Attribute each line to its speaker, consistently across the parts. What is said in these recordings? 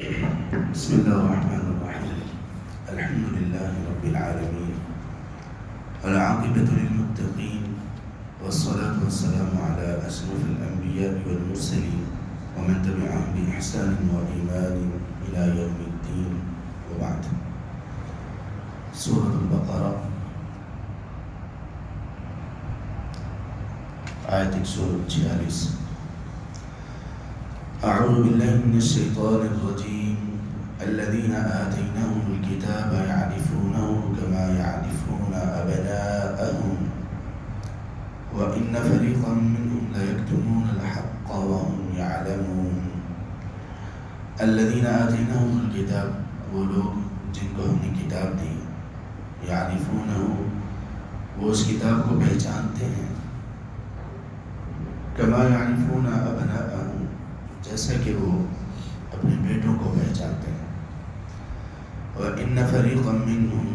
Speaker 1: بسم الله الرحمن الرحيم. الحمد لله رب العالمين والعاقبة للمتقين والصلاة والسلام على أشرف الأنبياء والمرسلين ومن تبعهم بإحسان وإيمان إلى يوم الدين وبعد. سورة البقرة آية 146. أعوذ بالله من الشيطان الرجيم. الذين آتيناهم الكتاب يعرفونه كما يعرفون أبناءهم وإن فريقا منهم ليكتمون الحق وهم يعلمون. الذين آتيناهم الكتاب، وہ لوگ جن کو ہم نے کتاب دی، یعرفونه، وہ اس کتاب کو پہچانتے ہیں، كما يعرفون أبناءهم، جیسا کہ وہ اپنے بیٹوں کو پہچانتے ہیں. وَإِنَّ فَرِيقًا مِّنْهُمْ،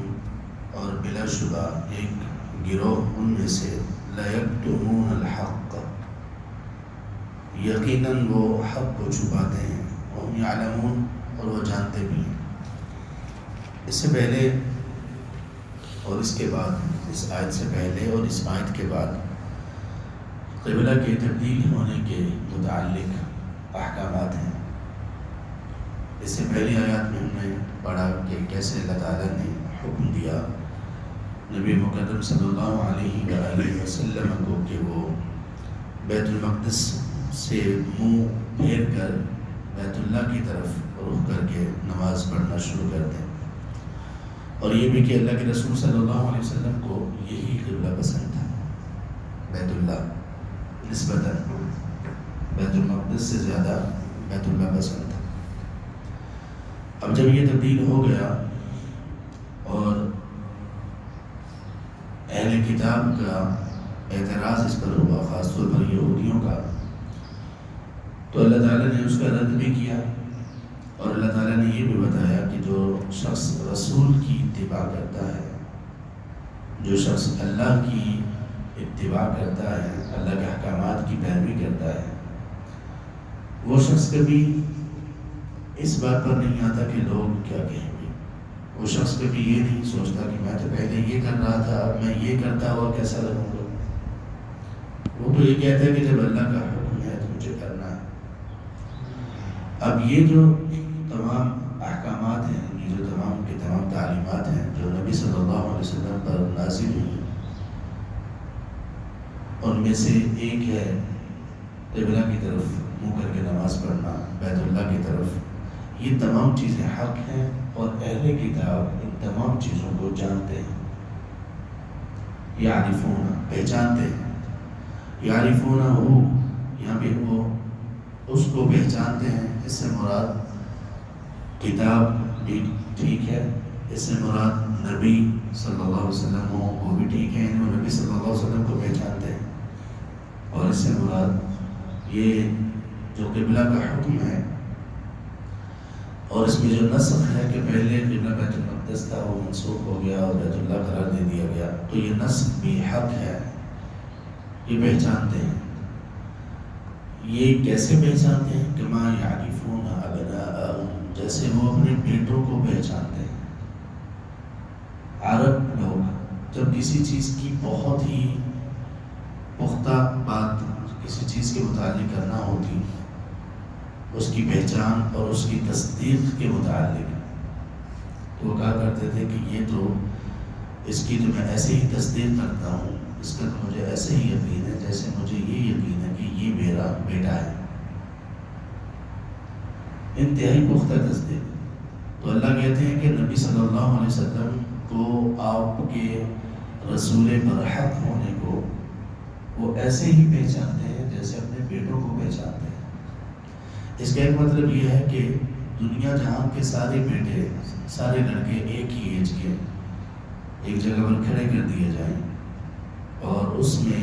Speaker 1: اور بلا شبہ ایک گروہ ان میں سے، لَيَكْتُمُونَ الْحَقَّ، یقیناً وہ حق کو چھپاتے ہیں، وَهُمْ يَعْلَمُونَ، اور وہ جانتے بھی ہیں. اس سے پہلے اور اس کے بعد، اس آیت سے پہلے اور اس آیت کے بعد قبلہ کے تبدیل ہونے کے متعلق احکامات ہیں. اس سے پہلی آیات میں ہم نے پڑھا کہ کیسے اللہ تعالیٰ نے حکم دیا نبی مکرم صلی اللہ علیہ وآلہ وسلم کو کہ وہ بیت المقدس سے منہ پھیر کر بیت اللہ کی طرف رخ کر کے نماز پڑھنا شروع کر دیں، اور یہ بھی کہ اللہ کے رسول صلی اللہ علیہ وسلم کو یہی قبلہ پسند تھا، بیت اللہ نسبتاً بیت المقدس سے زیادہ بیت اللہ پسند تھا. اب جب یہ تبدیل ہو گیا اور اہل کتاب کا اعتراض اس پر ہوا، خاص طور پر یہودیوں کا، تو اللہ تعالیٰ نے اس کا رد بھی کیا، اور اللہ تعالیٰ نے یہ بھی بتایا کہ جو شخص رسول کی اتباع کرتا ہے، جو شخص اللہ کی اتباع کرتا ہے، اللہ کے احکامات کی پیروی کرتا ہے، وہ شخص کبھی اس بات پر نہیں آتا کہ لوگ کیا کہیں گے. وہ شخص کبھی یہ نہیں سوچتا کہ میں تو پہلے یہ کر رہا تھا، اب میں یہ کرتا ہوا کیسا لگوں گا. وہ تو یہ کہتا ہے کہ جب اللہ کا حکم ہے تو مجھے کرنا ہے. اب یہ جو تمام احکامات ہیں، یہ جو تمام کے تمام تعلیمات ہیں جو نبی صلی اللہ علیہ وسلم پر نازل ہوئی، ان میں سے ایک ہے قبلہ کی طرف منہ کر کے نماز پڑھنا، بیت اللہ کی طرف. یہ تمام چیزیں حق ہیں، اور اہل کتاب ان تمام چیزوں کو جانتے ہیں. یعرفون، پہچانتے ہیں. یعرفونہ ہو، یہاں پہ وہ اس کو پہچانتے ہیں. اس سے مراد کتاب بھی ٹھیک ہے، اس سے مراد نبی صلی اللہ علیہ وسلم ہو، وہ بھی ٹھیک ہے، وہ نبی صلی اللہ علیہ وسلم کو پہچانتے ہیں. اور اس سے مراد یہ جو قبلہ کا حکم ہے، اور اس میں جو نسخ ہے کہ پہلے قبلہ بیت المقدس تھا، وہ منسوخ ہو گیا اور بیت اللہ قرار دے دیا گیا، تو یہ نسخ بھی حق ہے، یہ پہچانتے ہیں. یہ کیسے پہچانتے ہیں؟ کما یعرفون ابناءهم، جیسے وہ اپنے بیٹوں کو پہچانتے ہیں. عرب لوگ جب کسی چیز کی بہت ہی پختہ بات کسی چیز کے متعلق کرنا ہوتی، اس کی پہچان اور اس کی تصدیق کے متعلق، تو وہ کہا کرتے تھے کہ یہ تو اس کی تو میں ایسے ہی تصدیق کرتا ہوں، اس کا تو مجھے ایسے ہی یقین ہے جیسے مجھے یہ یقین ہے کہ یہ میرا بیٹا ہے. انتہائی پختہ تصدیق. تو اللہ کہتے ہیں کہ نبی صلی اللہ علیہ وسلم کو آپ کے رسول برحق ہونے کو وہ ایسے ہی پہچانتے ہیں جیسے اپنے بیٹوں کو پہچانتے ہیں. اس کا ایک مطلب یہ ہے کہ دنیا جہاں کے سارے بیٹے، سارے لڑکے ایک ہی ایج کے ایک جگہ پر کھڑے کر دیے جائیں، اور اس میں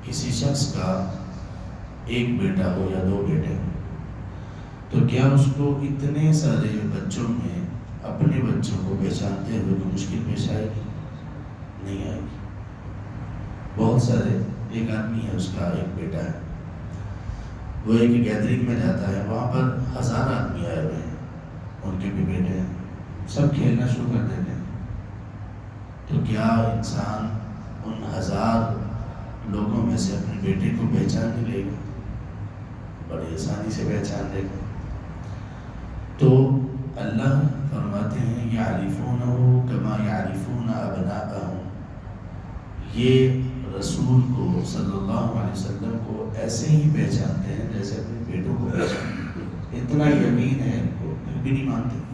Speaker 1: کسی شخص کا ایک بیٹا ہو یا دو بیٹے ہوں، تو کیا اس کو اتنے سارے بچوں میں اپنے بچوں کو پہچانتے ہوئے کوئی مشکل پیش آئے گی؟ نہیں آئے گی. بہت سارے، ایک آدمی ہے، اس کا ایک بیٹا ہے، وہ ایک گیدرنگ میں جاتا ہے، وہاں پر 1000 آدمی آئے ہوئے ہیں، سب کھیلنا شروع کر دیتے ہیں، تو کیا انسان ان 1000 لوگوں میں سے اپنے بیٹے کو پہچان نہیں لے گا؟ بڑی آسانی سے پہچان لے گا۔ تو اللہ فرماتے ہیں یعرفونہ کما یعرفون ابناءہم، یہ رسول کو صلی اللہ علیہ وسلم کو ایسے ہی پہچانتے ہیں جیسے اپنے بیٹوں کو پہچانتے ہیں۔ اتنا یقین ہے ان کو، پھر بھی نہیں مانتے۔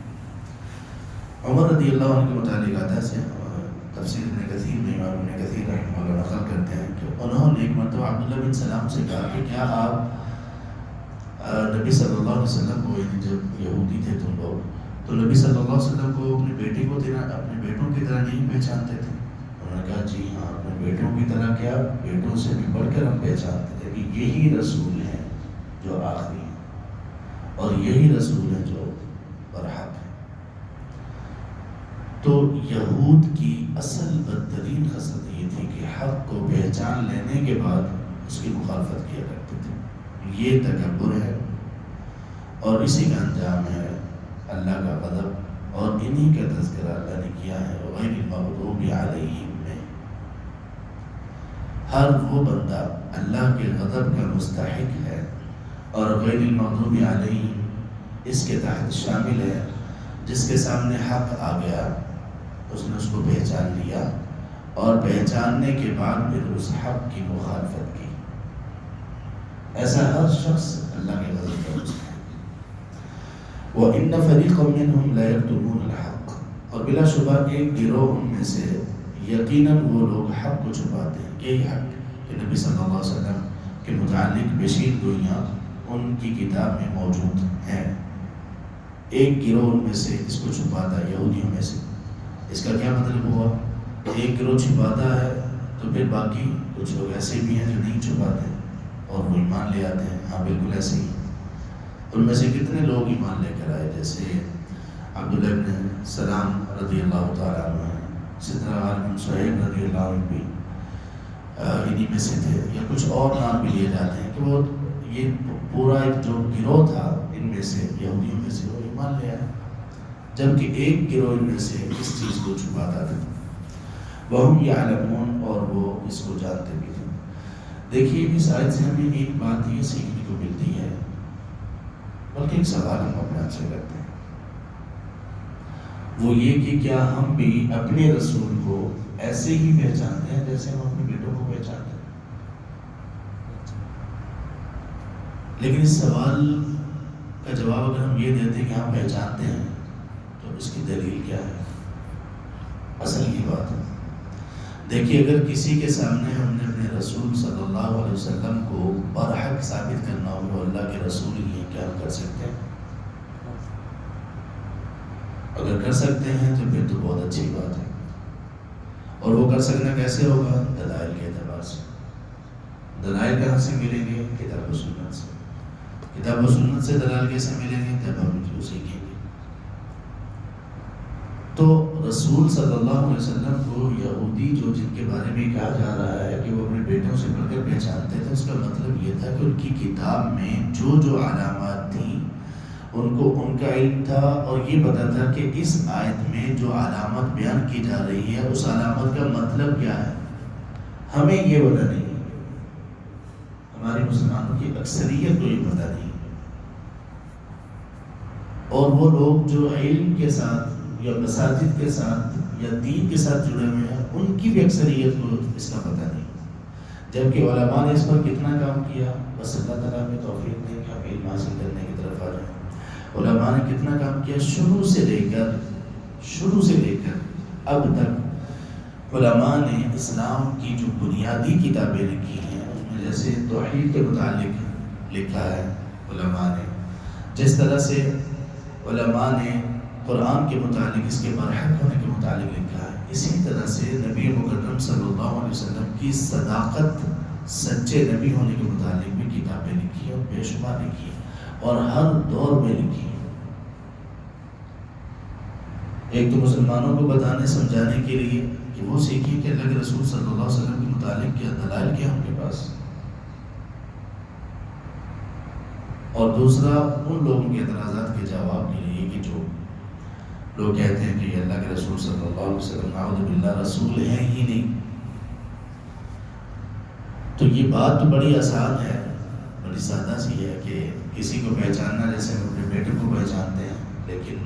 Speaker 1: عمر رضی اللہ عنہ کے متعلق آتا ہے، تفسیر ابن کثیر میں امام ابن کثیر رحمہ اللہ نقل کرتے ہیں کہ انہوں نے ایک مرتبہ عبداللہ بن سلام سے کہا کہ کیا آپ نبی صلی اللہ علیہ وسلم کو، یعنی جب یہودی تھے تم لوگ، تو نبی صلی اللہ علیہ وسلم کو اپنے بیٹے کو اپنے بیٹوں کی طرح نہیں پہچانتے تھے؟ انہوں نے کہا جی ہاں، اپنے بیٹوں کی طرح کیا، بیٹوں سے بھی بڑھ کر ہم پہچانتے تھے کہ یہی رسول ہیں جو آخری ہیں، اور یہی رسول ہیں جو برحق ہیں۔ تو یہود کی اصل بدترین خصلت یہ تھی کہ حق کو پہچان لینے کے بعد اس کی مخالفت کیا کرتے تھے۔ یہ تکبر ہے، اور اسی کا انجام ہے اللہ کا غضب، اور انہی کا تذکرہ اللہ نے کیا ہے غیر المغضوب علیہم میں۔ ہر وہ بندہ اللہ کے غضب کا مستحق ہے، اور غیر المغضوب علیہم اس کے تحت شامل ہے جس کے سامنے حق آ گیا، اس نے اس کو پہچان لیا، اور پہچاننے کے بعد پھر اس حق کی مخالفت کی۔ ایسا ہر شخص اللہ کے غضب کا مستحق ہے۔ وَإِنَّ فَرِيقًا مِّنْهُمْ لَيَكْتُمُونَ الْحَقَّ، اور بلا شبہ ایک گروہ ان میں سے یقیناً وہ لوگ حق کو چھپاتے ہیں۔ یہی حق کہ نبی صلی اللہ علیہ وسلم کے متعلق بشیر گوئیاں ان کی کتاب میں موجود ہیں، ایک گروہ ان میں سے اس کو چھپاتا ہے، یہودیوں میں سے۔ اس کا کیا مطلب ہوا؟ ایک گروہ چھپاتا ہے تو پھر باقی کچھ لوگ ایسے بھی ہیں جو نہیں چھپاتے اور وہ ایمان لے آتے ہیں۔ ہاں بالکل ایسے ہی، ان میں سے کتنے لوگ ایمان لے کر آئے، جیسے عبداللہ بن سلام رضی اللہ تعالیٰ عنہ ہیں، اسی طرح عالم صہیب رضی اللہ عنہ بھی انہی میں سے تھے، یا کچھ اور نام بھی لیے جاتے ہیں کہ وہ یہ پورا ایک جو گروہ تھا ان میں سے یہودیوں میں سے، وہ ایمان لے آئے، جبکہ ایک گروہ ان میں سے اس چیز کو چھپاتا تھا۔ وَهُمْ يَعْلَمُونَ، اور وہ اس کو جانتے بھی تھے۔ دیکھیے اس آیت سے ہمیں ایک بات یہ سیکھنے کو ملتی ہے، بلکہ ایک سوال ہم اپنے آپ سے کرتے ہیں، وہ یہ کہ کیا ہم بھی اپنے رسول کو ایسے ہی پہچانتے ہیں جیسے ہم اپنے بیٹوں کو پہچانتے ہیں؟ لیکن اس سوال کا جواب اگر ہم یہ دیتے ہیں کہ ہم پہچانتے ہیں، تو اس کی دلیل کیا ہے؟ اصل کی بات ہے، دیکھیے اگر کسی کے سامنے ہم نے اپنے رسول صلی اللہ علیہ وسلم کو برحق ثابت کرنا ہو وہ اللہ کے رسول ہی ہیں، کیا ہم کر سکتے ہیں؟ اگر کر سکتے ہیں تو پھر تو بہت اچھی بات ہے، اور وہ کر سکنا کیسے ہوگا؟ دلائل کے اعتبار سے۔ دلائل کہاں سے ملیں گے؟ کتاب و سنت سے۔ کتاب و سنت سے دلائل کیسے ملیں گے؟ جب ہم جو سیکھیں گے۔ تو رسول صلی اللہ علیہ وسلم کو یہودی جو جن کے بارے میں کہا جا رہا ہے کہ وہ اپنے بیٹوں سے بڑھ کر پہچانتے تھے، اس کا مطلب یہ تھا کہ ان کی کتاب میں جو جو علامات تھیں ان کو ان کا علم تھا، اور یہ پتا تھا کہ اس آیت میں جو علامت بیان کی جا رہی ہے اس علامت کا مطلب کیا ہے۔ ہمیں یہ پتہ نہیں، ہمارے مسلمانوں کی اکثریت کو یہ پتہ نہیں، اور وہ لوگ جو علم کے ساتھ یا مساجد کے ساتھ یا دین کے ساتھ جڑے ہوئے ہیں ان کی بھی اکثریت کو اس کا پتہ نہیں، جبکہ علماء نے اس پر کتنا کام کیا۔ بس اللہ تعالیٰ میں توفیق دے کہ ہم علم حاصل کرنے کی طرف آ جائیں۔ علماء نے کتنا کام کیا، شروع سے لے کر اب تک علماء نے اسلام کی جو بنیادی کتابیں لکھی ہیں اس میں جیسے توحید کے متعلق لکھا ہے علماء نے، جس طرح سے علماء نے قرآن کے متعلق اس کے برحق ہونے کے متعلق لکھا ہے، اسی طرح سے نبی مکرم صلی اللہ علیہ وسلم کی صداقت، سچے نبی ہونے کے متعلق بھی کتابیں لکھی ہیں، اور بے شمار لکھی ہیں، اور ہر دور میں لکھی ہیں۔ ایک تو مسلمانوں کو بتانے سمجھانے کے لیے کہ وہ سیکھیں کہ اللہ کے رسول صلی اللہ علیہ وسلم کے متعلق کیا دلائل کیا ان کے پاس، اور دوسرا ان لوگوں کے اعتراضات کے جواب کے لیے کہ جو لوگ کہتے ہیں کہ یہ اللہ کے رسول صلی اللہ علیہ وسلم نعوذ باللہ رسول ہیں ہی نہیں. تو یہ بات تو بڑی آسان ہے، بڑی سادہ سی ہے کہ کسی کو پہچاننا جیسے ہم اپنے بیٹے کو پہچانتے ہیں، لیکن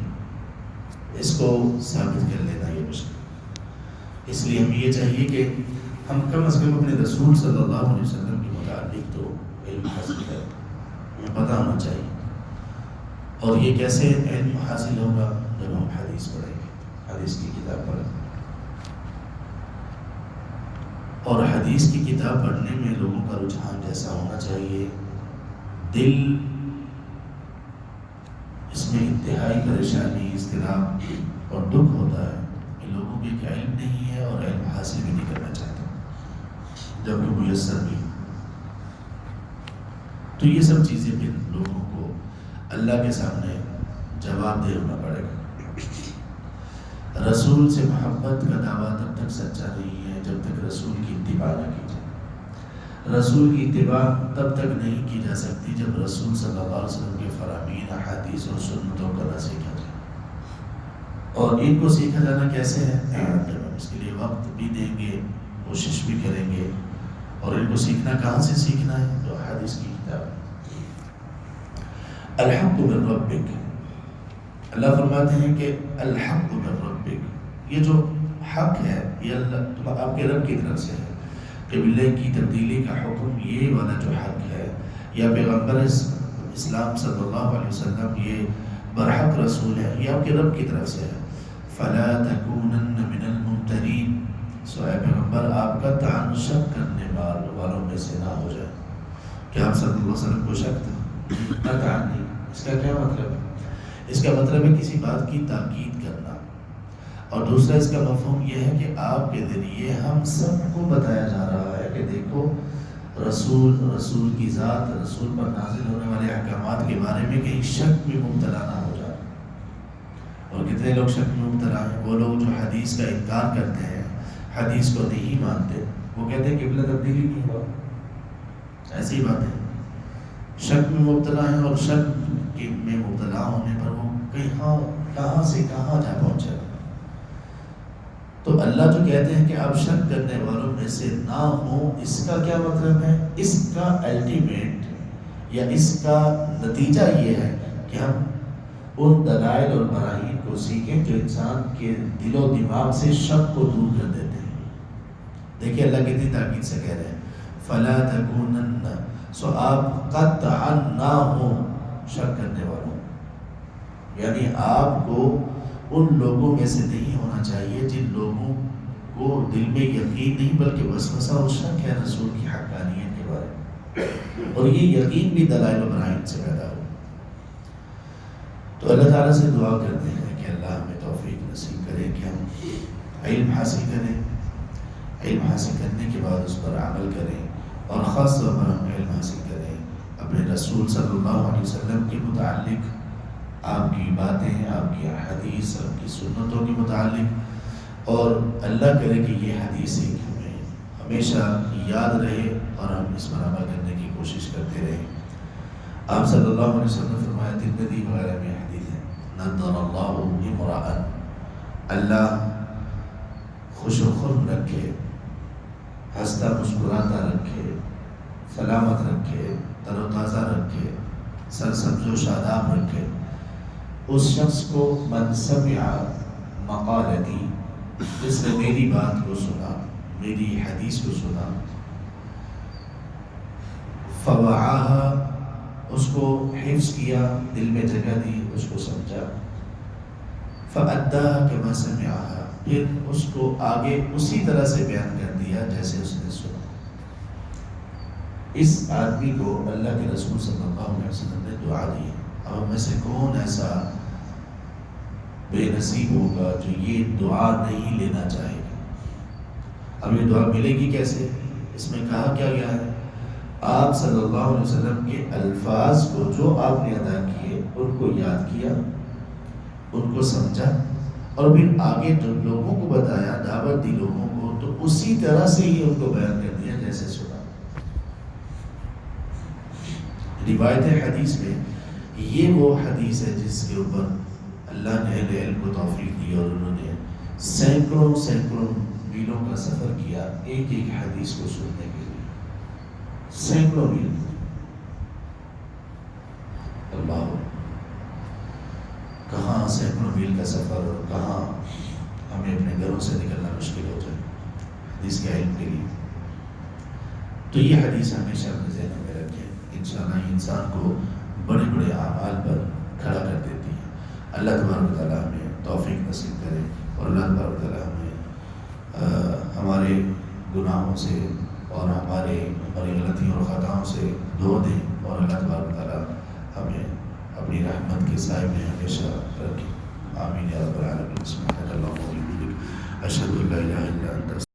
Speaker 1: اس کو ثابت کر لینا یہ مشکل. اس لیے ہمیں یہ چاہیے کہ ہم کم از کم اپنے رسول صلی اللہ علیہ وسلم کے متعلق تو علم حاصل کریں، ہمیں پتہ ہونا چاہیے. اور یہ کیسے علم حاصل ہوگا؟ جب ہم حدیث پڑھیں گے، حدیث کی کتاب پڑھیں. اور حدیث کی کتاب پڑھنے میں لوگوں کا رجحان جیسا ہونا چاہیے، دل اس میں انتہائی پریشانی، اضطراب اور دکھ ہوتا ہے کہ لوگوں کے کہ علم نہیں ہے اور علم حاصل بھی نہیں کرنا چاہتے جبکہ میسر بھی. تو یہ سب چیزیں پھر لوگوں کو اللہ کے سامنے جواب دہ ہونا پڑے گا. رسول سے محبت کا دعویٰ تب تک سچا نہیں ہے جب تک رسول کی اتباع نہ کی جائے. رسول کی اتباع تب تک نہیں کی جا سکتی جب رسول صلی اللہ علیہ وسلم کے فرامین، احادیث اور سنتوں کا نہ سیکھا جائے. اور ان کو سیکھا جانا کیسے ہے؟ جب ہم اس کے لیے وقت بھی دیں گے، کوشش بھی کریں گے. اور ان کو سیکھنا کہاں سے سیکھنا ہے؟ جو حدیث کی کتاب. الحق من ربک، اللہ فرماتے ہیں کہ الحق من ربک، یہ جو حق ہے یہ اللہ آپ کے رب کی طرف سے ہے. قبلے کی تبدیلی کا حکم یہ والا جو حق ہے، یا پیغمبر اسلام صلی اللہ علیہ وسلم یہ برحق رسول ہے، یہ آپ کے رب کی طرف سے ہے. فلا تکونن من الممترین، سو اے پیغمبر آپ کا تعین شک کرنے والوں میں سے نہ ہو جائے. کہ آپ صلی اللہ علیہ وسلم کو شک تھا؟ نہ تعین نہیں. اس کا کیا مطلب ہے؟ اس کا مطلب ہے کسی بات کی تاکید کرنا. اور دوسرا اس کا مفہوم یہ ہے کہ آپ کے ذریعے ہم سب کو بتایا جا رہا ہے کہ دیکھو رسول کی ذات، رسول پر نازل ہونے والے احکامات کے بارے میں کہیں شک میں مبتلا نہ ہو جائے. اور کتنے لوگ شک میں مبتلا ہیں؟ وہ لوگ جو حدیث کا انکار کرتے ہیں، حدیث کو نہیں مانتے، وہ کہتے ہیں قبلہ تبدیلی نہیں ہوا. ایسی بات ہے، شک میں مبتلا ہیں، اور شک میں مبتلا ہونے پر وہ کہاں سے کہاں جا پہنچے. تو اللہ جو کہتے ہیں کہ آپ شک کرنے والوں میں سے نہ ہوں، اس کا کیا مطلب ہے؟ اس کا الٹیمیٹ یا اس کا نتیجہ یہ ہے کہ ہم ان دلائل اور براہین کو سیکھیں جو انسان کے دل و دماغ سے شک کو دور کر دیتے ہیں. دیکھیے اللہ کتنی تاکید سے کہہ رہے ہیں فلا تکونن، سو آپ قطعا نہ ہوں شک کرنے والوں. یعنی آپ کو ان لوگوں میں سے نہیں ہونا چاہیے جن لوگوں کو دل میں یقین نہیں بلکہ وسوسہ اور شک ہے رسول کی حقانیت کے بارے میں، اور یہ یقین بھی دلائل و براہین سے پیدا ہو. تو اللہ تعالیٰ سے دعا کرتے ہیں کہ اللہ ہمیں توفیق نصیب کرے کہ ہم علم حاصل کریں، علم حاصل کرنے کے بعد اس پر عمل کریں، اور خاص طور پر ہم علم حاصل کریں اپنے رسول صلی اللہ علیہ وسلم کے متعلق، آپ کی باتیں، آپ کی حدیث، آپ کی سنتوں کے متعلق. اور اللہ کرے کہ یہ حدیث ہمیں ہمیشہ یاد رہے اور ہم اس پر عمل کرنے کی کوشش کرتے رہیں. آپ صلی اللہ علیہ وسلم نے فرمایا، ترمذی وغیرہ میں حدیث ہے، نضر اللہ امرأ، اللہ خوش و خرم رکھے، ہنستا مسکراتا رکھے، سلامت رکھے، تر و تازہ رکھے، سرسبز و شاداب رکھے اس شخص کو من سمع مقالتی، جس نے میری بات کو سنا، میری حدیث کو سنا، فوعاها، اس کو حفظ کیا، دل میں جگہ دی، اس کو سمجھا، فأداها كما سمعها، پھر اس کو آگے اسی طرح سے بیان کر دیا جیسے اس نے سنا. اس آدمی کو اللہ کے رسول صلی اللہ علیہ وسلم نے دعا دی. اب ہم میں سے کون ایسا بے نصیب ہوگا جو یہ دعا نہیں لینا چاہے گا؟ اب یہ دعا ملے گی کیسے؟ اس میں کہا کیا گیا ہے؟ آپ صلی اللہ علیہ وسلم کے الفاظ کو جو آپ نے ادا کیے ان کو یاد کیا، ان کو سمجھا، اور پھر آگے جو لوگوں کو بتایا، دعوت دی لوگوں کو، تو اسی طرح سے ہی ان کو بیان کر دیا جیسے سنا. روایت حدیث میں یہ وہ حدیث ہے جس کے اوپر اللہ نے اہل علم کو توفیق دی اور انہوں نے سینکڑوں سینکڑوں میلوں کا سفر کیا ایک ایک حدیث کو سننے کے لیے، سینکڑوں میل۔ اللہ، کہاں سینکڑوں میل کا سفر، کہاں ہمیں اپنے گھروں سے نکلنا مشکل ہو جائے حدیث کے علم کے لیے۔ تو یہ حدیث ہمیشہ اپنے ذہن میں رکھیں، انشاءاللہ یہ انسان کو بڑے بڑے اعمال پر کھڑا کر دیتی ہے۔ اللہ تبارک و تعالیٰ ہمیں توفیق نصیب کرے اور اللہ تبارک و تعالیٰ ہمیں ہمارے گناہوں سے اور ہماری غلطیوں اور خطاؤں سے دھو دے، اور اللہ تبارک و تعالیٰ ہمیں اپنی رحمت کے سائے میں ہمیشہ رکھے۔ آمین یا رب العالمین۔ بسم اللہ الرحمن الرحیم۔ اشہد ان لا الہ الا انت